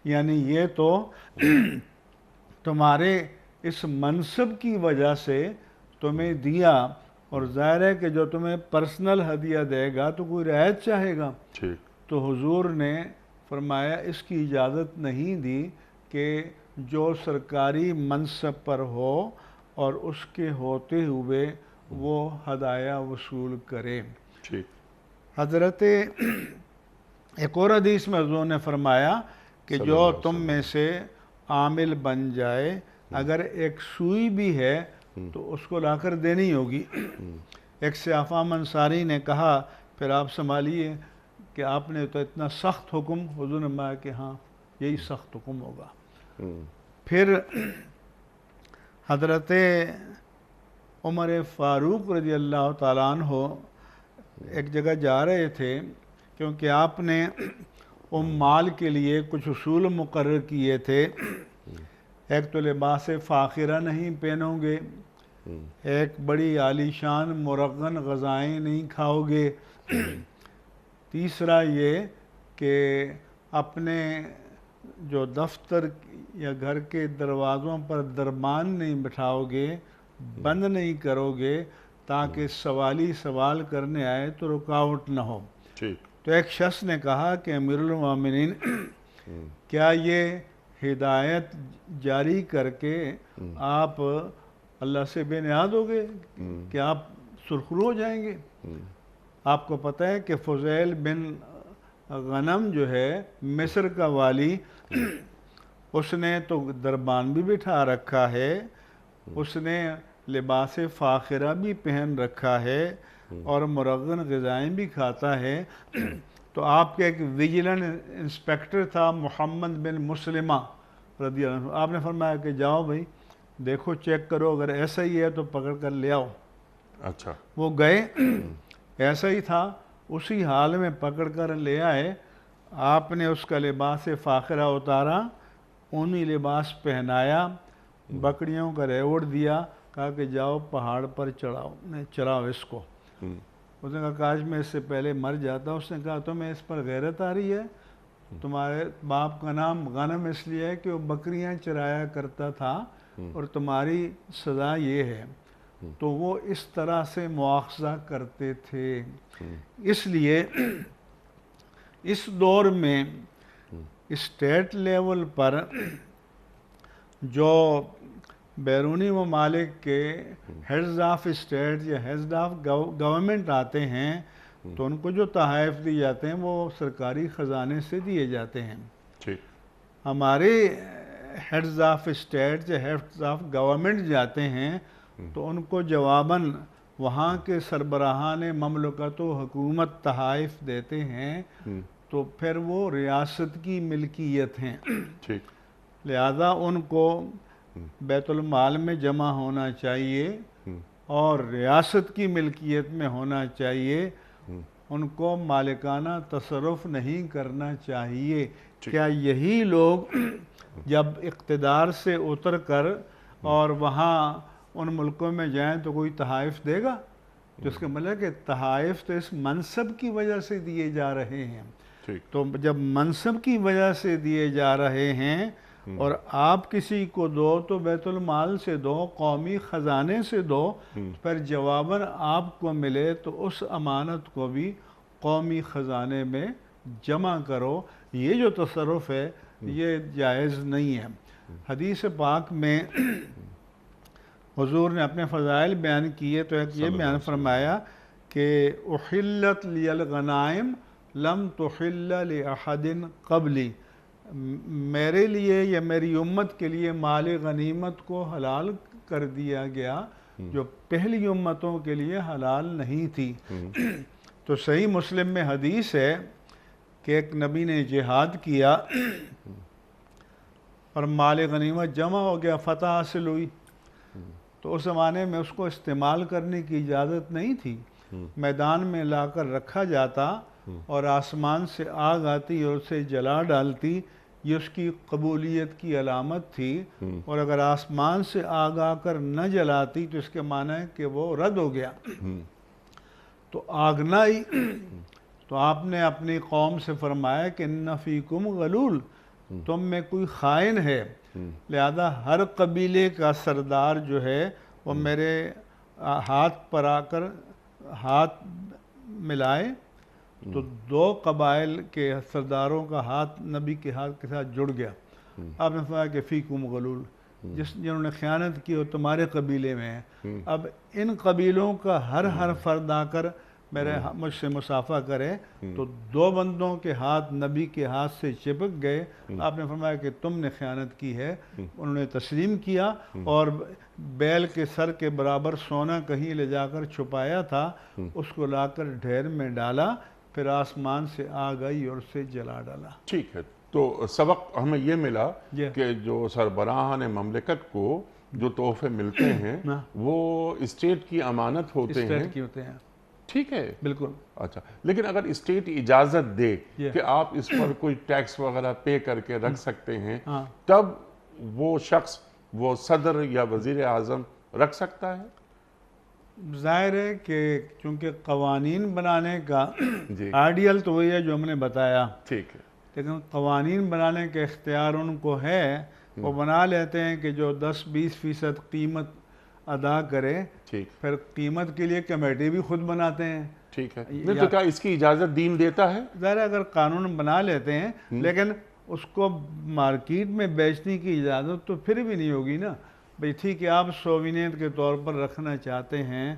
یعنی یہ تو تمہارے اس منصب کی وجہ سے تمہیں دیا، اور ظاہر ہے کہ جو تمہیں پرسنل ہدیہ دے گا تو کوئی رعایت چاہے گا۔ تو حضور نے فرمایا اس کی اجازت نہیں دی کہ جو سرکاری منصب پر ہو اور اس کے ہوتے ہوئے وہ ہدایہ وصول کرے۔ حضرت ایک اور حدیث میں حضور نے فرمایا کہ جو تم میں سے عامل بن جائے، اگر ایک سوئی بھی ہے تو اس کو لا کر دینی ہوگی۔ ایک سیافام انصاری نے کہا پھر آپ سنبھالیے کہ آپ نے تو اتنا سخت حکم، حضور نے فرمایا کہ ہاں یہی سخت حکم ہوگا۔ پھر حضرت عمر فاروق رضی اللہ تعالیٰ عنہ ایک جگہ جا رہے تھے، کیونکہ آپ نے مال کے لیے کچھ اصول مقرر کیے تھے۔ ایک تو لباس فاخرہ نہیں پہنو گے، ایک بڑی عالی شان مرغن غذائیں نہیں کھاؤ گے، تیسرا یہ کہ اپنے جو دفتر یا گھر کے دروازوں پر دربان نہیں بٹھاؤ گے، بند نہیں کرو گے تاکہ سوالی سوال کرنے آئے تو رکاوٹ نہ ہو۔ تو ایک شخص نے کہا کہ امیر المومنین کیا یہ ہدایت جاری کر کے آپ اللہ سے بے نیاز ہو گئے کہ آپ سرخرو ہو جائیں گے؟ آپ کو پتہ ہے کہ فضیل بن غنم جو ہے مصر کا والی، اس نے تو دربان بھی بٹھا رکھا ہے، اس نے لباس فاخرہ بھی پہن رکھا ہے اور مرغن غذائیں بھی کھاتا ہے۔ تو آپ کے ایک ویجیلنٹ انسپیکٹر تھا محمد بن مسلمہ رضی اللہ عنہ، آپ نے فرمایا کہ جاؤ بھائی دیکھو چیک کرو، اگر ایسا ہی ہے تو پکڑ کر لے آؤ۔ اچھا، وہ گئے، ایسا ہی تھا، اسی حال میں پکڑ کر لے آئے۔ آپ نے اس کا لباس فاخرہ اتارا، اونی لباس پہنایا، بکریوں کا ریوڑ دیا، کہا کہ جاؤ پہاڑ پر چراؤ اس کو۔ اس نے کہا کاش میں اس سے پہلے مر جاتا۔ اس نے کہا تمہیں اس پر غیرت آ رہی ہے؟ تمہارے باپ کا نام غنم اس لیے ہے کہ وہ بکریاں چرایا کرتا تھا اور تمہاری سزا یہ ہے۔ تو وہ اس طرح سے مواخذہ کرتے تھے۔ اس لیے اس دور میں اسٹیٹ لیول پر جو بیرونی ممالک کے ہیڈز آف اسٹیٹ یا ہیڈز آف گورنمنٹ آتے ہیں تو ان کو جو تحائف دی جاتے ہیں وہ سرکاری خزانے سے دیے جاتے ہیں۔ ہمارے ہیڈز آف اسٹیٹ یا ہیڈز آف گورنمنٹ جاتے ہیں تو ان کو جواباً وہاں کے سربراہان مملکت و حکومت تحائف دیتے ہیں، تو پھر وہ ریاست کی ملکیت ہیں، لہذا ان کو بیت المال میں جمع ہونا چاہیے اور ریاست کی ملکیت میں ہونا چاہیے، ان کو مالکانہ تصرف نہیں کرنا چاہیے۔ کیا یہی لوگ جب اقتدار سے اتر کر اور وہاں ان ملکوں میں جائیں تو کوئی تحائف دے گا؟ تو اس کا مطلب ہے کہ تحائف تو اس منصب کی وجہ سے دیے جا رہے ہیں۔ تو جب منصب کی وجہ سے دیے جا رہے ہیں اور آپ کسی کو دو تو بیت المال سے دو، قومی خزانے سے دو، پھر جواباً آپ کو ملے تو اس امانت کو بھی قومی خزانے میں جمع کرو۔ یہ جو تصرف ہے یہ جائز نہیں ہے۔ حدیث پاک میں حضور نے اپنے فضائل بیان کیے تو ایک یہ بیان فرمایا کہ احلت لی الغنائم لم تحل لأحد قبلی، میرے لیے یا میری امت کے لیے مال غنیمت کو حلال کر دیا گیا جو پہلی امتوں کے لیے حلال نہیں تھی۔ تو صحیح مسلم میں حدیث ہے کہ ایک نبی نے جہاد کیا اور مال غنیمت جمع ہو گیا، فتح حاصل ہوئی، تو اس زمانے میں اس کو استعمال کرنے کی اجازت نہیں تھی، میدان میں لا کر رکھا جاتا اور آسمان سے آگ آتی اور اسے جلا ڈالتی، یہ اس کی قبولیت کی علامت تھی، اور اگر آسمان سے آگ آ کر نہ جلاتی تو اس کے معنی ہے کہ وہ رد ہو گیا۔ تو آگ نہ آئی تو آپ نے اپنی قوم سے فرمایا کہ ان فیکم غلول، تم میں کوئی خائن ہے، لہذا ہر قبیلے کا سردار جو ہے وہ میرے ہاتھ پر آ کر ہاتھ ملائے۔ تو دو قبائل کے سرداروں کا ہاتھ نبی کے ہاتھ کے ساتھ جڑ گیا۔ آپ نے فرمایا کہ فیکم غلول، جنہوں نے خیانت کی وہ تمہارے قبیلے میں ہے۔ اب ان قبیلوں کا ہر فرد آ کر مجھ سے مصافحہ کرے تو دو بندوں کے ہاتھ نبی کے ہاتھ سے چپک گئے۔ آپ نے فرمایا کہ تم نے خیانت کی ہے۔ انہوں نے تسلیم کیا اور بیل کے سر کے برابر سونا کہیں لے جا کر چھپایا تھا، اس کو لا کر ڈھیر میں ڈالا، پھر آسمان سے آگ آئی اور اسے جلا ڈالا۔ ٹھیک ہے، تو سبق ہمیں یہ ملا کہ جو سربراہان مملکت کو جو تحفے ملتے ہیں وہ اسٹیٹ کی امانت ہوتے ہیں، ٹھیک ہے، بالکل۔ اچھا، لیکن اگر اسٹیٹ اجازت دے کہ آپ اس پر کوئی ٹیکس وغیرہ پے کر کے رکھ سکتے ہیں، تب وہ شخص، وہ صدر یا وزیر اعظم رکھ سکتا ہے؟ ظاہر ہے کہ چونکہ قوانین بنانے کا آئیڈیل تو وہی ہے جو ہم نے بتایا، ٹھیک ہے، لیکن قوانین بنانے کا اختیار ان کو ہے، وہ بنا لیتے ہیں کہ جو 10-20% قیمت ادا کرے، پھر قیمت کے لیے کمیٹی بھی خود بناتے ہیں۔ ٹھیک ہے، نہیں تو کیا اس کی اجازت دین دیتا ہے؟ ظاہر ہے اگر قانون بنا لیتے ہیں، لیکن اس کو مارکیٹ میں بیچنے کی اجازت تو پھر بھی نہیں ہوگی نا۔ بھئی ٹھیک ہے، آپ سووینیر کے طور پر رکھنا چاہتے ہیں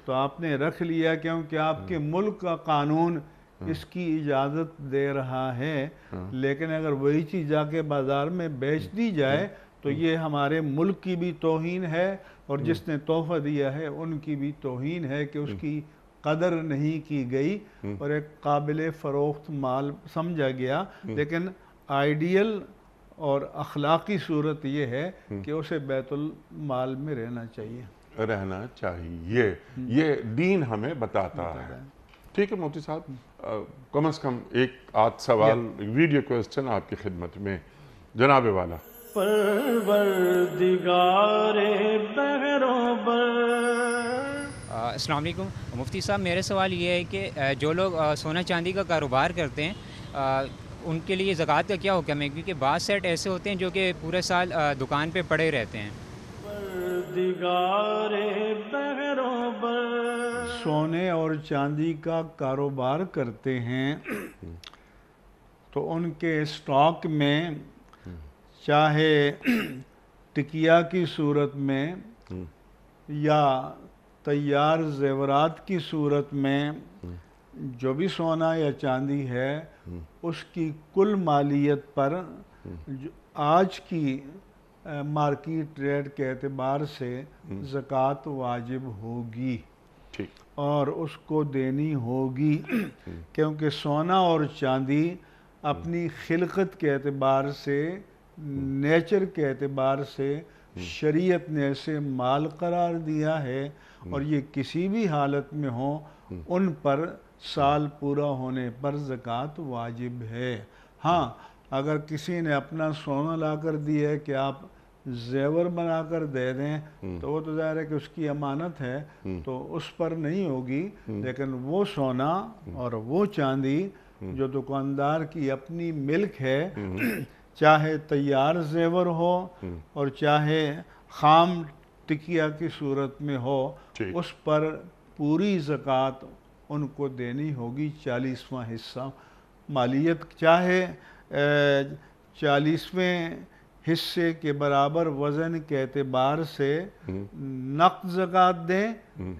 تو آپ نے رکھ لیا کیونکہ آپ کے ملک کا قانون اس کی اجازت دے رہا ہے، لیکن اگر وہی چیز جا کے بازار میں بیچ دی جائے تو یہ ہمارے ملک کی بھی توہین ہے اور جس نے تحفہ دیا ہے ان کی بھی توہین ہے کہ اس کی قدر نہیں کی گئی اور ایک قابل فروخت مال سمجھا گیا۔ لیکن آئیڈیل اور اخلاقی صورت یہ ہے کہ اسے بیت المال میں رہنا چاہیے، یہ دین ہمیں بتاتا ہے۔ ٹھیک ہے مفتی صاحب، کم از کم ایک آدھ سوال، ویڈیو کوئسچن آپ کی خدمت میں، جناب والا۔ السلام علیکم مفتی صاحب، میرا سوال یہ ہے کہ جو لوگ سونا چاندی کا کاروبار کرتے ہیں ان کے لیے زکوٰۃ کا کیا حکم ہے؟ کیونکہ بعض سیٹ ایسے ہوتے ہیں جو کہ پورے سال دکان پہ پڑے رہتے ہیں۔ سونے اور چاندی کا کاروبار کرتے ہیں تو ان کے اسٹاک میں چاہے ٹکیا کی صورت میں یا تیار زیورات کی صورت میں جو بھی سونا یا چاندی ہے اس کی کل مالیت پر آج کی مارکیٹ ریٹ کے اعتبار سے زکوٰۃ واجب ہوگی اور اس کو دینی ہوگی، کیونکہ سونا اور چاندی اپنی خلقت کے اعتبار سے، نیچر کے اعتبار سے شریعت نے اسے مال قرار دیا ہے اور یہ کسی بھی حالت میں ہوں ان پر سال پورا ہونے پر زکوٰۃ واجب ہے۔ ہاں، اگر کسی نے اپنا سونا لا کر دیا ہے کہ آپ زیور بنا کر دے دیں تو وہ تو ظاہر ہے کہ اس کی امانت ہے تو اس پر نہیں ہوگی، لیکن وہ سونا اور وہ چاندی جو دکاندار کی اپنی ملک ہے، چاہے تیار زیور ہو اور چاہے خام ٹکیا کی صورت میں ہو، اس پر پوری زکوٰۃ ان کو دینی ہوگی، 40واں حصہ مالیت، چاہے 40ویں حصے کے برابر وزن کے اعتبار سے نقد زکوٰۃ دیں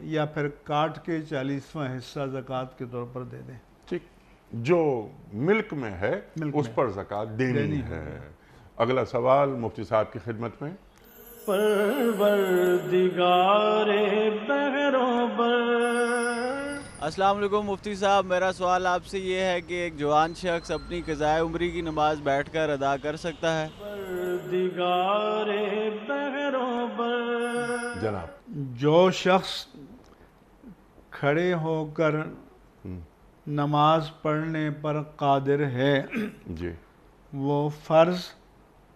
یا پھر کاٹ کے 40واں حصہ زکوٰۃ کے طور پر دے دیں۔ ٹھیک، جو ملک میں ہے اس پر زکوٰۃ دینی ہے۔ اگلا سوال مفتی صاحب کی خدمت میں۔ پروردگار بحروں پر۔ السلام علیکم مفتی صاحب، میرا سوال آپ سے یہ ہے کہ ایک جوان شخص اپنی قضائے عمری کی نماز بیٹھ کر ادا کر سکتا ہے؟ پروردگار بحروں پر۔ جناب، جو شخص کھڑے ہو کر نماز پڑھنے پر قادر ہے جی، وہ فرض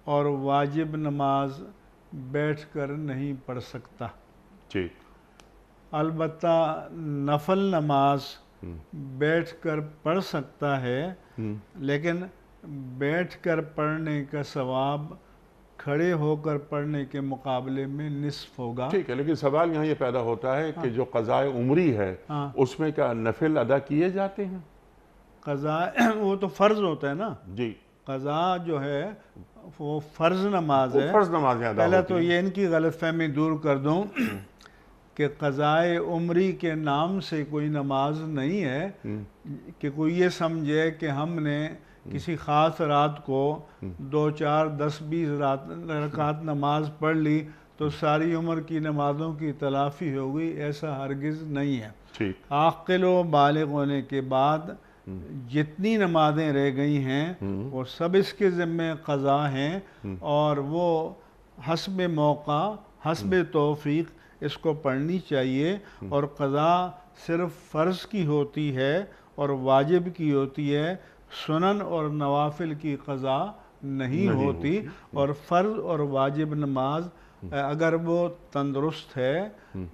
اور واجب نماز بیٹھ کر نہیں پڑھ سکتا، ٹھیک، البتہ نفل نماز بیٹھ کر پڑھ سکتا ہے، لیکن بیٹھ کر پڑھنے کا ثواب کھڑے ہو کر پڑھنے کے مقابلے میں نصف ہوگا۔ ٹھیک ہے، لیکن سوال یہاں یہ پیدا ہوتا ہے کہ جو قضاء عمری ہے اس میں کیا نفل ادا کیے جاتے ہیں؟ قضاء وہ تو فرض ہوتا ہے نا، جی، قضاء جو ہے وہ فرض نماز وہ ہے۔ فرض نمازیں ادا پہلے ہوتی تو یہ ان کی غلط فہمی دور کر دوں کہ قضاء عمری کے نام سے کوئی نماز نہیں ہے کہ کوئی یہ سمجھے کہ ہم نے کسی خاص رات کو 2 4 10 20 رکعت نماز پڑھ لی تو ساری عمر کی نمازوں کی تلافی ہو گئی، ایسا ہرگز نہیں ہے۔ ٹھیک، عاقل و بالغ ہونے کے بعد جتنی نمازیں رہ گئی ہیں وہ سب اس کے ذمہ قضا ہیں، اور وہ حسب موقع حسب توفیق اس کو پڑھنی چاہیے، اور قضا صرف فرض کی ہوتی ہے اور واجب کی ہوتی ہے، سنن اور نوافل کی قضا نہیں ہوتی۔ اور فرض اور واجب نماز اگر وہ تندرست ہے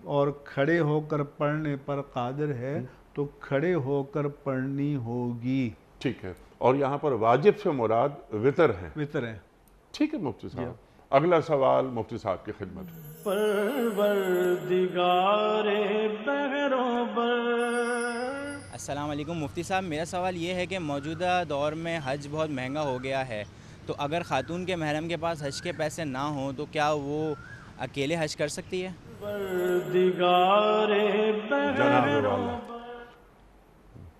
اور کھڑے ہو کر پڑھنے پر قادر ہے تو کھڑے ہو کر پڑھنی ہوگی۔ ٹھیک ہے، اور یہاں پر واجب سے مراد وطر ہے۔ وطر ہے۔ ٹھیک ہے مفتی صاحب، اگلا سوال مفتی صاحب کی خدمت ہے۔ پروردگار بحروں پر۔ السلام علیکم مفتی صاحب، میرا سوال یہ ہے کہ موجودہ دور میں حج بہت مہنگا ہو گیا ہے، تو اگر خاتون کے محرم کے پاس حج کے پیسے نہ ہوں تو کیا وہ اکیلے حج کر سکتی ہے؟ پروردگار بحروں پر۔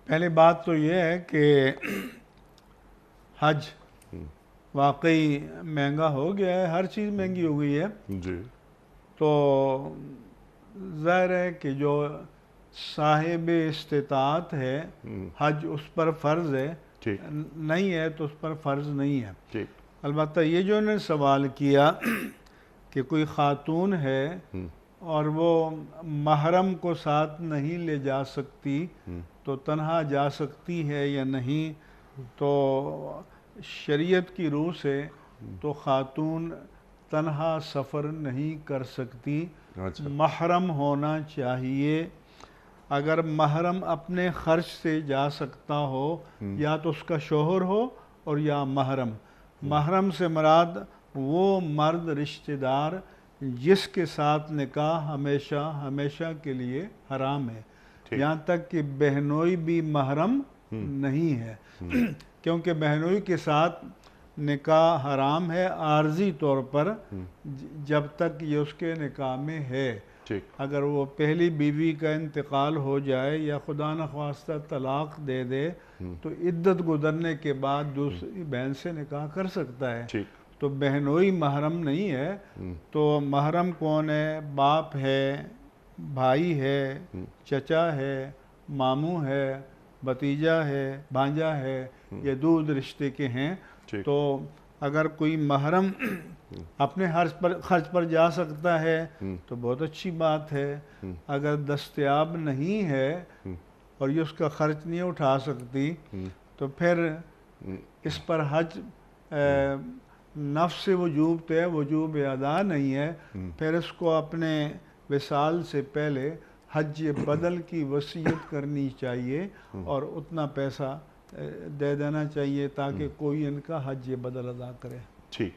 پہلی بات تو یہ ہے کہ حج واقعی مہنگا ہو گیا ہے، ہر چیز مہنگی ہو گئی ہے، جی، تو ظاہر ہے کہ جو صاحب استطاعت ہے حج اس پر فرض ہے، ٹھیک، نہیں ہے تو اس پر فرض نہیں ہے۔ ٹھیک، البتہ یہ جو انہوں نے سوال کیا کہ کوئی خاتون ہے اور وہ محرم کو ساتھ نہیں لے جا سکتی تو تنہا جا سکتی ہے یا نہیں، تو شریعت کی روح سے تو خاتون تنہا سفر نہیں کر سکتی، محرم ہونا چاہیے۔ اگر محرم اپنے خرچ سے جا سکتا ہو یا تو اس کا شوہر ہو اور یا محرم۔ محرم سے مراد وہ مرد رشتہ دار جس کے ساتھ نکاح ہمیشہ کے لیے حرام ہے، یہاں تک کہ بہنوئی بھی محرم نہیں ہے، کیونکہ بہنوئی کے ساتھ نکاح حرام ہے عارضی طور پر جب تک یہ اس کے نکاح میں ہے۔ اگر وہ پہلی بیوی کا انتقال ہو جائے یا خدا نخواستہ طلاق دے دے تو عدت گزرنے کے بعد دوسری بہن سے نکاح کر سکتا ہے، تو بہنوئی محرم نہیں ہے۔ تو محرم کون ہے؟ باپ ہے، بھائی ہے، چچا ہے، ماموں ہے، بھتیجا ہے، بھانجا ہے، یہ دودھ رشتے کے ہیں۔ تو اگر کوئی محرم اپنے خرچ پر جا سکتا ہے تو بہت اچھی بات ہے، اگر دستیاب نہیں ہے اور یہ اس کا خرچ نہیں اٹھا سکتی تو پھر اس پر حج نفس وجوب تے وجوب ادا نہیں ہے، پھر اس کو اپنے وصال سے پہلے حج بدل کی وصیت کرنی چاہیے اور اتنا پیسہ دے دینا چاہیے تاکہ کوئی ان کا حج بدل ادا کرے۔ ٹھیک،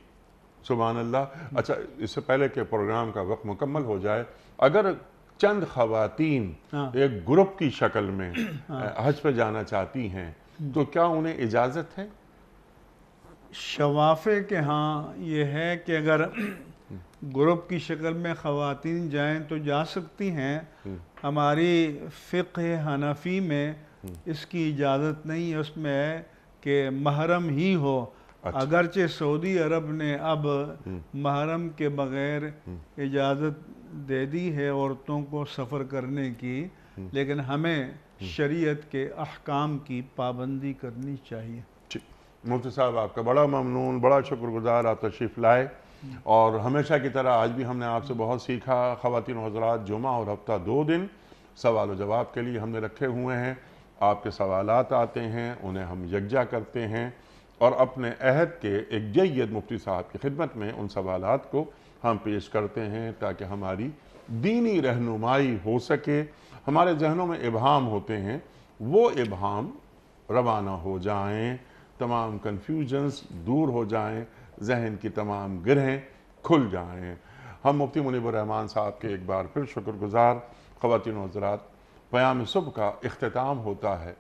سبحان اللہ۔ اچھا، اس سے پہلے کہ پروگرام کا وقت مکمل ہو جائے، اگر چند خواتین ایک گروپ کی شکل میں حج پہ جانا چاہتی ہیں تو کیا انہیں اجازت ہے؟ شوافے کے ہاں یہ ہے کہ اگر گروپ کی شکل میں خواتین جائیں تو جا سکتی ہیں۔ ہماری فقہ حنفی میں اس کی اجازت نہیں ہے، اس میں ہے کہ محرم ہی ہو۔ اگرچہ سعودی عرب نے اب محرم کے بغیر اجازت دے دی ہے عورتوں کو سفر کرنے کی، لیکن ہمیں شریعت کے احکام کی پابندی کرنی چاہیے۔ مفتی صاحب آپ کا بڑا ممنون، بڑا شکر گزار، آپ تشریف لائے، اور ہمیشہ کی طرح آج بھی ہم نے آپ سے بہت سیکھا۔ خواتین و حضرات، جمعہ اور ہفتہ 2 دن سوال و جواب کے لیے ہم نے رکھے ہوئے ہیں۔ آپ کے سوالات آتے ہیں، انہیں ہم یکجا کرتے ہیں اور اپنے عہد کے ایک جید مفتی صاحب کی خدمت میں ان سوالات کو ہم پیش کرتے ہیں تاکہ ہماری دینی رہنمائی ہو سکے۔ ہمارے ذہنوں میں ابہام ہوتے ہیں، وہ ابہام روانہ ہو جائیں، تمام کنفیوژنز دور ہو جائیں، ذہن کی تمام گرہیں کھل جائیں۔ ہم مفتی منیب الرحمان صاحب کے ایک بار پھر شکر گزار۔ خواتین و حضرات، پیام صبح کا اختتام ہوتا ہے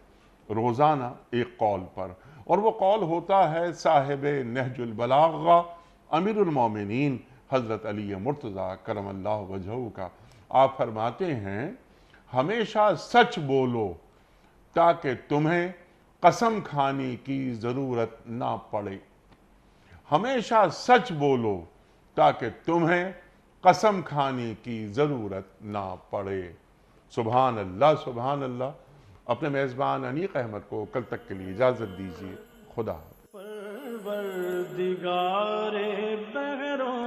روزانہ ایک قول پر، اور وہ قول ہوتا ہے صاحب نہج البلاغہ امیر المومنین حضرت علی مرتضیٰ کرم اللہ وجہہ کا۔ آپ فرماتے ہیں، ہمیشہ سچ بولو تاکہ تمہیں قسم کھانے کی ضرورت نہ پڑے۔ ہمیشہ سچ بولو تاکہ تمہیں قسم کھانے کی ضرورت نہ پڑے۔ سبحان اللہ، سبحان اللہ۔ اپنے میزبان انیق احمد کو کل تک کے لیے اجازت دیجیے۔ خدا حافظ۔ پروردگار بحروں